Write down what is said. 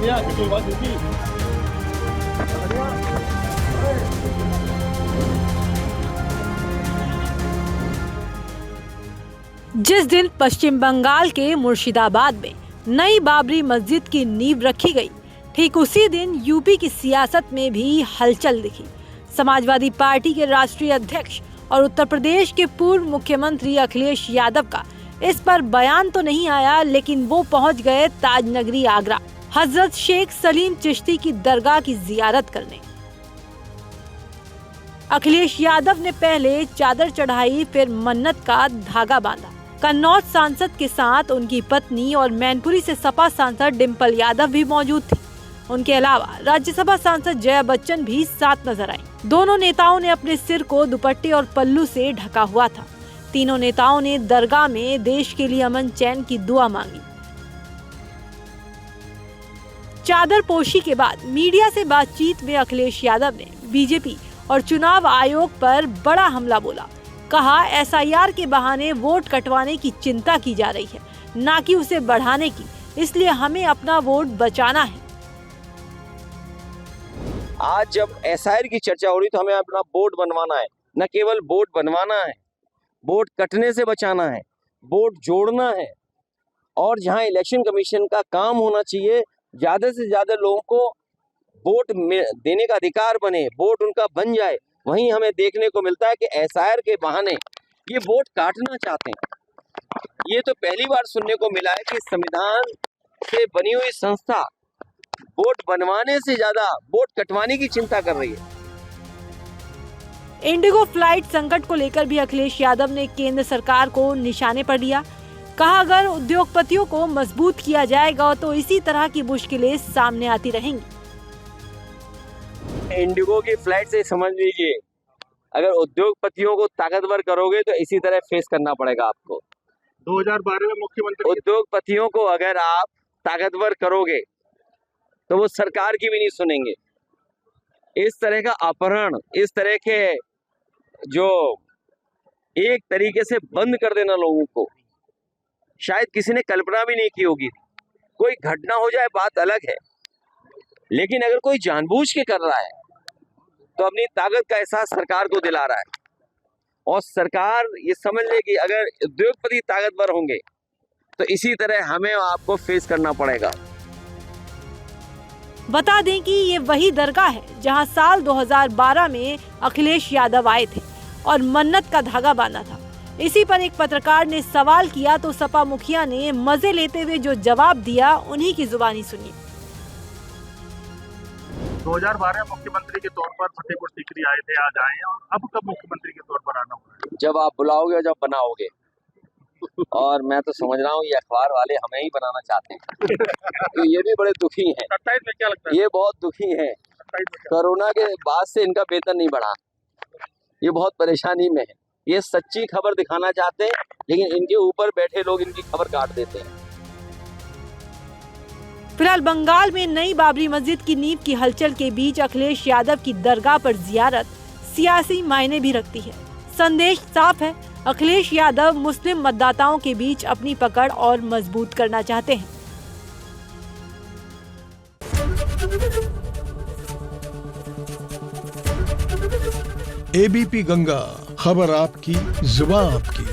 जिस दिन पश्चिम बंगाल के मुर्शिदाबाद में नई बाबरी मस्जिद की नींव रखी गई, ठीक उसी दिन यूपी की सियासत में भी हलचल दिखी। समाजवादी पार्टी के राष्ट्रीय अध्यक्ष और उत्तर प्रदेश के पूर्व मुख्यमंत्री अखिलेश यादव का इस पर बयान तो नहीं आया, लेकिन वो पहुंच गए ताज नगरी आगरा हजरत शेख सलीम चिश्ती की दरगाह की जियारत करने। अखिलेश यादव ने पहले चादर चढ़ाई, फिर मन्नत का धागा बांधा। कन्नौज सांसद के साथ उनकी पत्नी और मैनपुरी से सपा सांसद डिम्पल यादव भी मौजूद थी। उनके अलावा राज्यसभा सांसद जया बच्चन भी साथ नजर आईं। दोनों नेताओं ने अपने सिर को दुपट्टे और पल्लू से ढका हुआ था। तीनों नेताओं ने दरगाह में देश के लिए अमन चैन की दुआ मांगी। चादर पोशी के बाद मीडिया से बातचीत में अखिलेश यादव ने बीजेपी और चुनाव आयोग पर बड़ा हमला बोला। कहा, एसआईआर के बहाने वोट कटवाने की चिंता की जा रही है, ना कि उसे बढ़ाने की, इसलिए हमें अपना वोट बचाना है। आज जब एसआईआर की चर्चा हो रही तो हमें अपना वोट बनवाना है। न केवल वोट बनवाना है, वोट कटने से बचाना है, वोट जोड़ना है। और जहां इलेक्शन कमीशन का काम होना चाहिए, ज्यादा से ज्यादा लोगों को वोट देने का अधिकार बने, वोट उनका बन जाए, वहीं हमें देखने को मिलता है कि एसआईआर के बहाने ये वोट काटना चाहते हैं। ये तो पहली बार सुनने को मिला है कि संविधान से बनी हुई संस्था वोट बनवाने से ज्यादा वोट कटवाने की चिंता कर रही है। इंडिगो फ्लाइट संकट को लेकर भी अखिलेश यादव ने केंद्र सरकार को निशाने पर लिया। कहा, अगर उद्योगपतियों को मजबूत किया जाएगा तो इसी तरह की मुश्किलें सामने आती रहेंगी। इंडिगो की फ्लाइट से समझ लीजिए, अगर उद्योगपतियों को ताकतवर करोगे तो इसी तरह फेस करना पड़ेगा आपको। 2012 में मुख्यमंत्री उद्योगपतियों को अगर आप ताकतवर करोगे तो वो सरकार की भी नहीं सुनेंगे। इस तरह का अपहरण, इस तरह के जो एक तरीके से बंद कर देना लोगों को, शायद किसी ने कल्पना भी नहीं की होगी। कोई घटना हो जाए बात अलग है, लेकिन अगर कोई जानबूझ के कर रहा है तो अपनी ताकत का एहसास सरकार को दिला रहा है। और सरकार ये समझ ले कि अगर उद्योगपति ताकतवर होंगे तो इसी तरह हमें आपको फेस करना पड़ेगा। बता दें कि ये वही दरगाह है जहां साल 2012 में अखिलेश यादव आए थे और मन्नत का धागा बांधा था। इसी पर एक पत्रकार ने सवाल किया तो सपा मुखिया ने मजे लेते हुए जो जवाब दिया, उन्हीं की जुबानी सुनिए। 2012 मुख्यमंत्री के तौर पर फतेहपुर सीकरी आए थे, आज आए हैं, और अब कब मुख्यमंत्री के तौर पर आना होगा? जब आप बुलाओगे और जब बनाओगे। और मैं तो समझ रहा हूँ ये अखबार वाले हमें ही बनाना चाहते हैं। तो ये भी बड़े दुखी हैं। 27 में क्या लगता है? ये बहुत दुखी हैं। कोरोना के बाद से इनका वेतन नहीं बढ़ा, ये बहुत परेशानी में है। ये सच्ची खबर दिखाना चाहते हैं, लेकिन इनके ऊपर बैठे लोग इनकी खबर काट देते हैं। फिलहाल बंगाल में नई बाबरी मस्जिद की नींव की हलचल के बीच अखिलेश यादव की दरगाह पर जियारत सियासी मायने भी रखती है। संदेश साफ है, अखिलेश यादव मुस्लिम मतदाताओं के बीच अपनी पकड़ और मजबूत करना चाहते हैं। एबीपी गंगा, खबर आपकी, जुबान आपकी।